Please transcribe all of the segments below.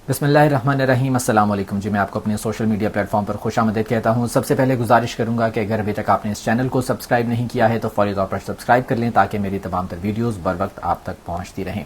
बिस्मिल्लाहिर्रहमानिर्रहीम। अस्सलाम वालेकुम जी। मैं आपको अपने सोशल मीडिया प्लेटफॉर्म पर खुशामदीद कहता हूँ। सबसे पहले गुजारिश करूँगा कि अगर अभी तक आपने इस चैनल को सब्सक्राइब नहीं किया है तो फौरी तौर पर सब्सक्राइब कर लें ताकि मेरी तमाम तर वीडियोज़ बर वक्त आप तक पहुँचती रहें।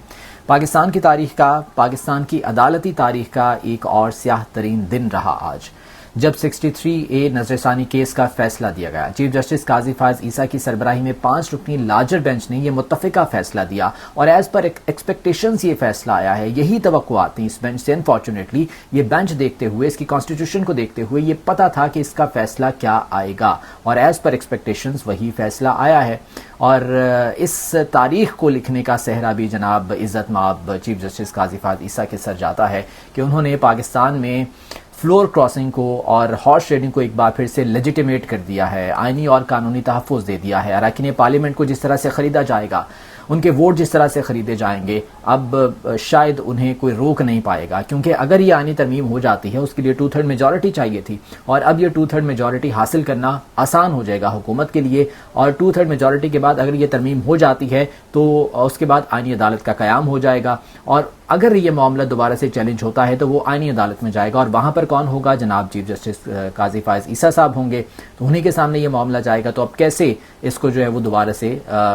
पाकिस्तान की तारीख का, पाकिस्तान की अदालती तारीख का एक और स्याह तरीन दिन रहा आज, जब 63A नजरसानी केस का फैसला दिया गया। चीफ जस्टिस काजी फायज ईसा की सरबराही में 5 रुकनी लार्जर बेंच ने यह मुत्तफिका फैसला दिया और एज पर एक्सपेक्टेशंस ये फैसला आया है। यही तवक्कुआत थी इस बेंच से। अनफॉर्चुनेटली ये बेंच देखते हुए, इसकी कॉन्स्टिट्यूशन को देखते हुए ये पता था कि इसका फैसला क्या आएगा और एज पर एक्सपेक्टेशंस वही फैसला आया है। और इस तारीख को लिखने का सेहरा भी जनाब इज़्ज़त माब चीफ जस्टिस काजी फायज ईसा के सर जाता है कि उन्होंने पाकिस्तान में फ्लोर क्रॉसिंग को और हॉर्स ट्रेडिंग को एक बार फिर से लेजिटिमेट कर दिया है, आईनी और कानूनी तहफ़्फ़ुज़ दे दिया है। अरकान पार्लियामेंट को जिस तरह से ख़रीदा जाएगा, उनके वोट जिस तरह से ख़रीदे जाएंगे, अब शायद उन्हें कोई रोक नहीं पाएगा, क्योंकि अगर ये आईनी तरमीम हो जाती है उसके लिए 2/3 मेजॉरिटी चाहिए थी और अब ये 2/3 मेजॉरिटी हासिल करना आसान हो जाएगा हुकूमत के लिए। और 2/3 मेजॉरिटी के बाद अगर ये तरमीम हो जाती है तो उसके बाद आईनी अदालत का क़याम हो जाएगा और अगर ये मामला दोबारा से चैलेंज होता है तो वो आईनी अदालत में जाएगा और वहाँ पर कौन होगा? जनाब चीफ जस्टिस काजी फायज ईसा साहब होंगे, तो उन्हीं के सामने ये मामला जाएगा। तो अब कैसे इसको जो है वो दोबारा से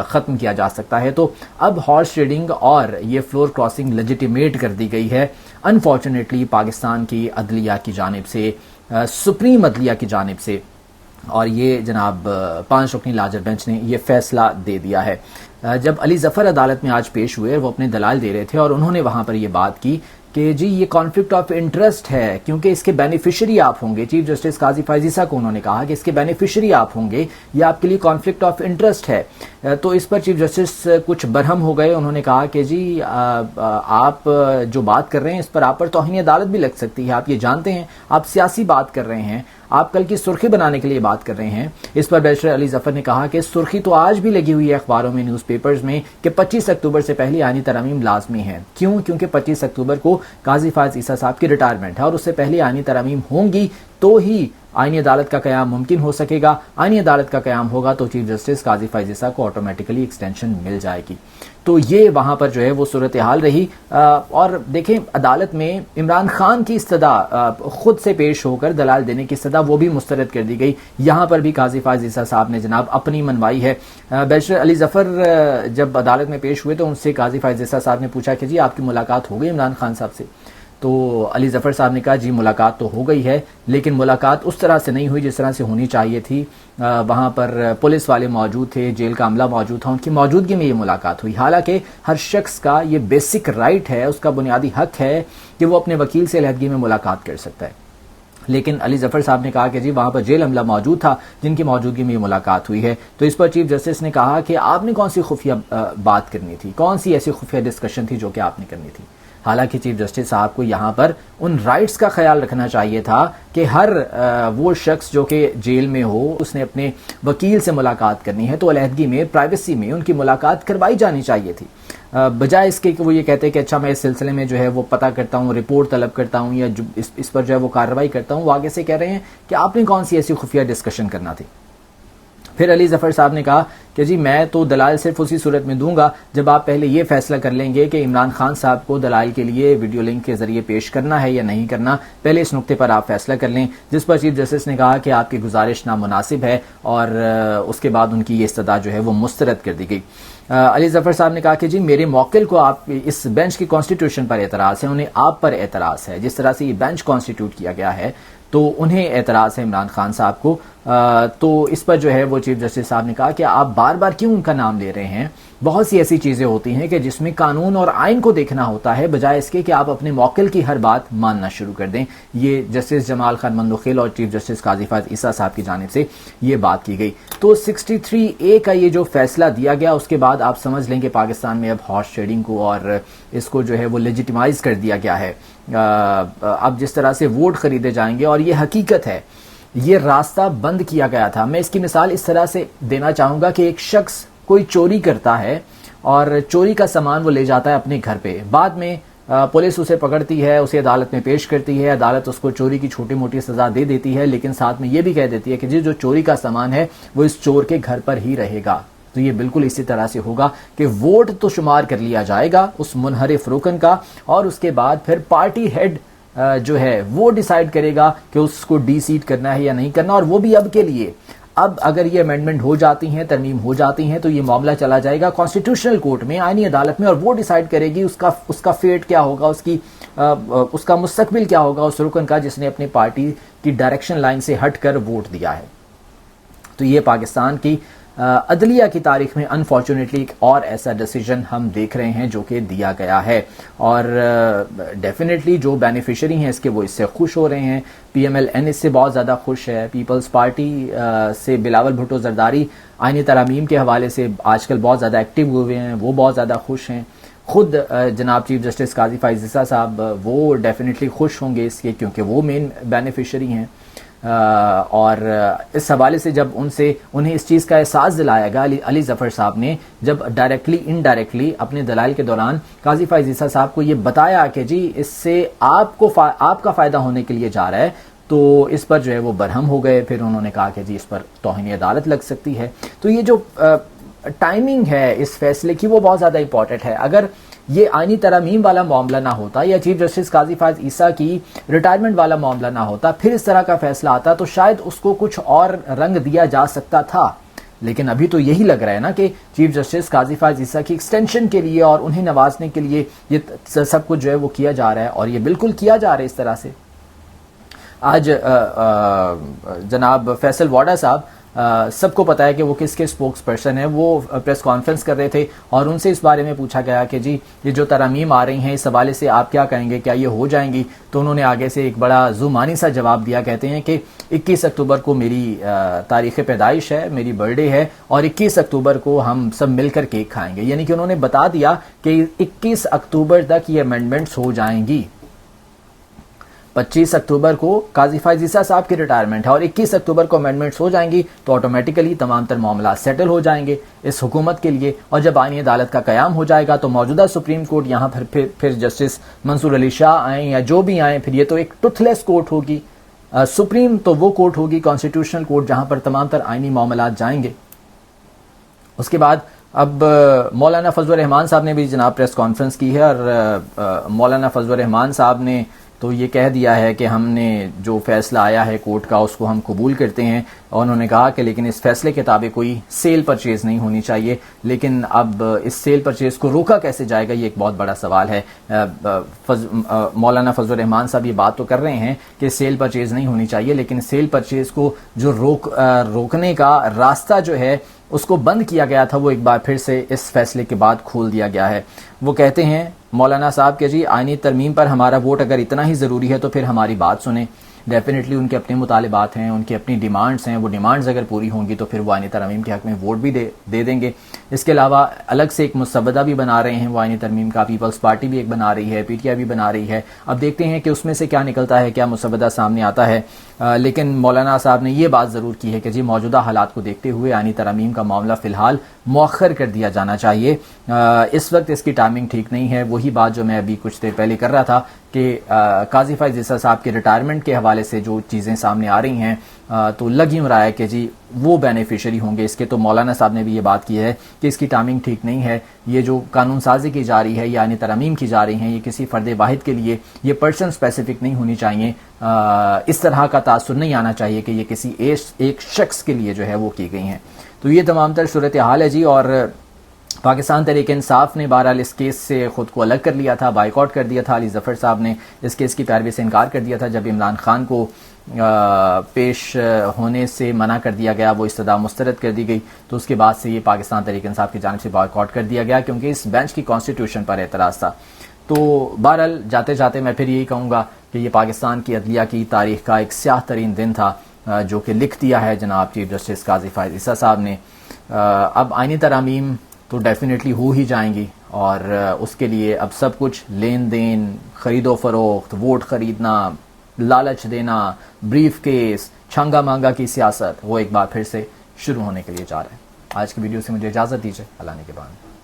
ख़त्म किया जा सकता है? तो अब हॉर्स ट्रेडिंग और ये फ्लोर क्रॉसिंग लेजिटिमेट कर दी गई है अनफॉर्चुनेटली पाकिस्तान की अदलिया की जानिब से, सुप्रीम अदलिया की जानिब से। और ये जनाब 5 रुकनी लार्जर बेंच ने ये फैसला दे दिया है। जब अली ज़फ़र अदालत में आज पेश हुए, वो अपने दलाल दे रहे थे और उन्होंने वहाँ पर ये बात की कि जी ये कॉन्फ्लिक्ट ऑफ इंटरेस्ट है क्योंकि इसके बेनिफिशियरी आप होंगे। चीफ जस्टिस काजी फायज ईसा को उन्होंने कहा कि इसके बेनिफिशियरी आप होंगे, ये आपके लिए कॉन्फ्लिक्ट ऑफ इंटरेस्ट है। तो इस पर चीफ जस्टिस कुछ बरहम हो गए। उन्होंने कहा कि जी आप जो बात कर रहे हैं इस पर आप पर तौहीन अदालत भी लग सकती है, आप ये जानते हैं, आप सियासी बात कर रहे हैं, आप कल की सुर्खी बनाने के लिए बात कर रहे हैं। इस पर बैरिस्टर अली ज़फ़र ने कहा कि सुर्खी तो आज भी लगी हुई है अखबारों में, न्यूज़पेपर्स में, कि 25 अक्टूबर से पहले आईनी तरमीम लाजमी है। क्यों? क्योंकि 25 अक्टूबर को काजी फायज ईसा साहब की रिटायरमेंट है और उससे पहले आईनी तरमीम होंगी तो ही आईनी अदालत का क़याम मुमकिन हो सकेगा। आईनी अदालत का क़याम होगा तो चीफ जस्टिस काजी फायज ईसा को ऑटोमेटिकली एक्सटेंशन मिल जाएगी। तो ये वहाँ पर जो है वो सूरत हाल रही। और देखें, अदालत में इमरान खान की इस्तदा खुद से पेश होकर दलाल देने की इस्तदा वो भी मुस्तरद कर दी गई। यहाँ पर भी काजी फायज ईसा साहब ने जनाब अपनी मनवाई है। बैरिस्टर अली ज़फ़र जब अदालत में पेश हुए तो उनसे काजी फायज ईसा साहब ने पूछा कि जी आपकी मुलाकात हो गई इमरान खान साहब से? तो अली ज़फ़र साहब ने कहा जी मुलाकात तो हो गई है, लेकिन मुलाकात उस तरह से नहीं हुई जिस तरह से होनी चाहिए थी। वहाँ पर पुलिस वाले मौजूद थे, जेल का अमला मौजूद था, उनकी मौजूदगी में ये मुलाकात हुई। हालांकि हर शख्स का ये बेसिक राइट है, उसका बुनियादी हक है कि वो अपने वकील से अलहदगी में मुलाकात कर सकता है। लेकिन अली ज़फ़र साहब ने कहा कि जी वहाँ पर जेल अमला मौजूद था जिनकी मौजूदगी में ये मुलाकात हुई है। तो इस पर चीफ जस्टिस ने कहा कि आपने कौन सी खुफिया बात करनी थी, कौन सी ऐसी खुफिया डिस्कशन थी जो कि आपने करनी थी? हालांकि चीफ जस्टिस साहब को यहाँ पर उन राइट्स का ख्याल रखना चाहिए था कि हर वो शख्स जो कि जेल में हो, उसने अपने वकील से मुलाकात करनी है तो अलहदगी में, प्राइवेसी में उनकी मुलाकात करवाई जानी चाहिए थी, बजाय इसके कि वो ये कहते हैं कि अच्छा मैं इस सिलसिले में जो है वो पता करता हूँ, रिपोर्ट तलब करता हूँ या इस पर जो है वो कार्रवाई करता हूँ। वो आगे से कह रहे हैं कि आपने कौन सी ऐसी खुफिया डिस्कशन करना थी। फिर अली ज़फ़र साहब ने कहा कि जी मैं तो दलाल सिर्फ उसी सूरत में दूंगा जब आप पहले ये फैसला कर लेंगे कि इमरान खान साहब को दलाल के लिए वीडियो लिंक के जरिए पेश करना है या नहीं करना। पहले इस नुक्ते पर आप फैसला कर लें। जिस पर चीफ जस्टिस ने कहा कि आपकी गुजारिश नामुनासिब है और उसके बाद उनकी ये इस्तदा जो है वो मुस्तरद कर दी गई। अली ज़फ़र साहब ने कहा कि जी मेरे मौकिल को आप इस बेंच की कॉन्स्टिट्यूशन पर एतराज़ है, उन्हें आप पर एतराज़ है। जिस तरह से ये बेंच कॉन्स्टिट्यूट किया गया है तो उन्हें एतराज़ है इमरान खान साहब को। तो इस पर जो है वो चीफ जस्टिस साहब ने कहा कि आप बार बार क्यों उनका नाम ले रहे हैं? बहुत सी ऐसी चीज़ें होती हैं कि जिसमें कानून और आइन को देखना होता है, बजाय इसके कि आप अपने मौकिल की हर बात मानना शुरू कर दें। ये जस्टिस जमाल खान मंदोखिल और चीफ जस्टिस काजी फायज ईसा साहब की जानिब से ये बात की गई। तो 63A का ये जो फैसला दिया गया उसके बाद आप समझ लें कि पाकिस्तान में अब हॉर्स ट्रेडिंग को और इसको जो है वो लेजिटिमाइज कर दिया गया है। अब जिस तरह से वोट खरीदे जाएंगे, और ये हकीकत है, ये रास्ता बंद किया गया था। मैं इसकी मिसाल इस तरह से देना चाहूँगा कि एक शख्स कोई चोरी करता है और चोरी का सामान वो ले जाता है अपने घर पे, बाद में पुलिस उसे पकड़ती है, उसे अदालत में पेश करती है, अदालत उसको चोरी की छोटी मोटी सज़ा दे देती है, लेकिन साथ में ये भी कह देती है कि जी जो चोरी का सामान है वो इस चोर के घर पर ही रहेगा। तो ये बिल्कुल इसी तरह से होगा कि वोट तो शुमार कर लिया जाएगा उस मुनहरिफ रुकन का, और उसके बाद फिर पार्टी हेड جو ہے وہ ڈیسائیڈ کرے گا کہ اس کو ڈی سیٹ کرنا ہے یا نہیں کرنا, اور وہ بھی اب کے لیے. اب اگر یہ امینڈمنٹ ہو جاتی ہیں, ترمیم ہو جاتی ہیں, تو یہ معاملہ چلا جائے گا کانسٹیٹیوشنل کورٹ میں, آئینی عدالت میں, اور وہ ڈیسائیڈ کرے گی اس کا فیٹ کیا ہوگا, اس کا مستقبل کیا ہوگا اس رکن کا جس نے اپنی پارٹی کی ڈائریکشن لائن سے ہٹ کر ووٹ دیا ہے. تو یہ پاکستان کی عدلیہ کی تاریخ میں انفارچونیٹلی ایک اور ایسا ڈیسیجن ہم دیکھ رہے ہیں جو کہ دیا گیا ہے, اور ڈیفینیٹلی جو بینیفیشری ہیں اس کے وہ اس سے خوش ہو رہے ہیں. پی ایم ایل این اس سے بہت زیادہ خوش ہے. پیپلز پارٹی سے بلاول بھٹو زرداری آئینی ترامیم کے حوالے سے آج کل بہت زیادہ ایکٹیو ہوئے ہیں, وہ بہت زیادہ خوش ہیں. خود جناب چیف جسٹس قاضی فائز عیسیٰ صاحب وہ ڈیفینیٹلی خوش ہوں گے اس کے, کیونکہ وہ مین بینیفیشری ہیں. اور اس حوالے سے جب انہیں اس چیز کا احساس دلایا گیا, علی ظفر صاحب نے جب ڈائریکٹلی انڈائریکٹلی اپنے دلائل کے دوران قاضی فائز عیسیٰ صاحب کو یہ بتایا کہ جی اس سے آپ کا فائدہ ہونے کے لیے جا رہا ہے, تو اس پر جو ہے وہ برہم ہو گئے. پھر انہوں نے کہا کہ جی اس پر توہین عدالت لگ سکتی ہے. تو یہ جو ٹائمنگ ہے اس فیصلے کی وہ بہت زیادہ امپورٹنٹ ہے. اگر یہ آئینی ترامیم والا معاملہ نہ ہوتا یا چیف جسٹس قاضی فائز عیسیٰ کی ریٹائرمنٹ والا معاملہ نہ ہوتا, پھر اس طرح کا فیصلہ آتا تو شاید اس کو کچھ اور رنگ دیا جا سکتا تھا. لیکن ابھی تو یہی لگ رہا ہے نا کہ چیف جسٹس قاضی فائز عیسیٰ کی ایکسٹینشن کے لیے اور انہیں نوازنے کے لیے یہ سب کچھ جو ہے وہ کیا جا رہا ہے, اور یہ بالکل کیا جا رہا ہے اس طرح سے. آج جناب فیصل واڈا صاحب سب کو پتا ہے کہ وہ کس کے سپوکس پرسن ہیں, وہ پریس کانفرنس کر رہے تھے اور ان سے اس بارے میں پوچھا گیا کہ جی یہ جو ترامیم آ رہی ہیں اس حوالے سے آپ کیا کہیں گے, کیا یہ ہو جائیں گی؟ تو انہوں نے آگے سے ایک بڑا زمانی سا جواب دیا. کہتے ہیں کہ 21 اکتوبر کو میری تاریخ پیدائش ہے, میری برتھ ڈے ہے, اور 21 اکتوبر کو ہم سب مل کر کیک کھائیں گے. یعنی کہ انہوں نے بتا دیا کہ 21 اکتوبر تک یہ امینڈمنٹس ہو جائیں گی. 25 اکتوبر کو قاضی فائز عیسیٰ صاحب کی ریٹائرمنٹ ہے اور 21 اکتوبر کو امینڈمنٹس ہو جائیں گی, تو آٹومیٹیکلی تمام تر معاملات سیٹل ہو جائیں گے اس حکومت کے لیے. اور جب آئینی عدالت کا قیام ہو جائے گا تو موجودہ سپریم کورٹ یہاں پھر جسٹس منصور علی شاہ آئیں یا جو بھی آئیں, پھر یہ تو ایک ٹوتھ لیس کورٹ ہوگی. سپریم تو وہ کورٹ ہوگی, کانسٹیٹیوشنل کورٹ, جہاں پر تمام تر آئینی معاملات جائیں گے. اس کے بعد اب مولانا فضل الرحمان صاحب نے بھی جناب پریس کانفرنس کی ہے, اور مولانا فضل الرحمان صاحب نے تو یہ کہہ دیا ہے کہ ہم نے جو فیصلہ آیا ہے کورٹ کا اس کو ہم قبول کرتے ہیں, اور انہوں نے کہا کہ لیکن اس فیصلے کے تابع کوئی سیل پرچیز نہیں ہونی چاہیے. لیکن اب اس سیل پرچیز کو روکا کیسے جائے گا, یہ ایک بہت بڑا سوال ہے. مولانا فضل الرحمان صاحب یہ بات تو کر رہے ہیں کہ سیل پرچیز نہیں ہونی چاہیے, لیکن سیل پرچیز کو جو روکنے کا راستہ جو ہے اس کو بند کیا گیا تھا, وہ ایک بار پھر سے اس فیصلے کے بعد کھول دیا گیا ہے. وہ کہتے ہیں مولانا صاحب کہ جی آئینی ترمیم پر ہمارا ووٹ اگر اتنا ہی ضروری ہے تو پھر ہماری بات سنیں. ڈیفینیٹلی ان کے اپنے مطالبات ہیں, ان کی اپنی ڈیمانڈز ہیں, وہ ڈیمانڈز اگر پوری ہوں گی تو پھر وہ آئینی ترمیم کے حق میں ووٹ بھی دے دیں گے. اس کے علاوہ الگ سے ایک مسودہ بھی بنا رہے ہیں وہ آئینی ترمیم کا, پیپلز پارٹی بھی ایک بنا رہی ہے, پی ٹی آئی بھی بنا رہی ہے. اب دیکھتے ہیں کہ اس میں سے کیا نکلتا ہے, کیا مسودہ سامنے آتا ہے. لیکن مولانا صاحب نے یہ بات ضرور کی ہے کہ جی موجودہ حالات کو دیکھتے ہوئے آئینی ترمیم کا معاملہ فی الحال مؤخر کر دیا جانا چاہیے. اس وقت اس کی ٹائمنگ ٹھیک نہیں ہے. وہی بات جو میں ابھی کچھ دیر پہلے کر رہا تھا کہ قاضی فائز عیسیٰ صاحب کے ریٹائرمنٹ کے حوالے سے جو چیزیں سامنے آ رہی ہیں تو لگ یوں رہا ہے کہ جی وہ بینیفیشری ہوں گے اس کے. تو مولانا صاحب نے بھی یہ بات کی ہے کہ اس کی ٹائمنگ ٹھیک نہیں ہے. یہ جو قانون سازی کی جا رہی ہے, یعنی ترامیم کی جا رہی ہیں, یہ کسی فرد واحد کے لیے, یہ پرسن اسپیسیفک نہیں ہونی چاہیے. اس طرح کا تاثر نہیں آنا چاہیے کہ یہ کسی ایک شخص کے لیے جو ہے وہ کی گئی ہیں. تو یہ تمام تر صورتحال ہے جی. اور پاکستان تحریک انصاف نے بہرحال اس کیس سے خود کو الگ کر لیا تھا, بائیکاٹ کر دیا تھا. علی ظفر صاحب نے اس کیس کی پیروی سے انکار کر دیا تھا. جب عمران خان کو پیش ہونے سے منع کر دیا گیا, وہ استدعا مسترد کر دی گئی, تو اس کے بعد سے یہ پاکستان تحریک انصاف کی جانب سے بائیکاٹ کر دیا گیا کیونکہ اس بینچ کی کانسٹیٹیوشن پر اعتراض تھا. تو بہرحال جاتے جاتے میں پھر یہی کہوں گا کہ یہ پاکستان کی عدلیہ کی تاریخ کا ایک سیاہ ترین دن تھا جو کہ لکھ دیا ہے جناب چیف جسٹس قاضی فائز عیسیٰ صاحب نے. اب آئینی ترامیم تو ڈیفینیٹلی ہو ہی جائیں گی, اور اس کے لیے اب سب کچھ لین دین, خرید و فروخت, ووٹ خریدنا, لالچ دینا, بریف کیس, چھنگا مانگا کی سیاست, وہ ایک بار پھر سے شروع ہونے کے لیے جا رہا ہے. آج کی ویڈیو سے مجھے اجازت دیجیے. اللہ نے کے بعد.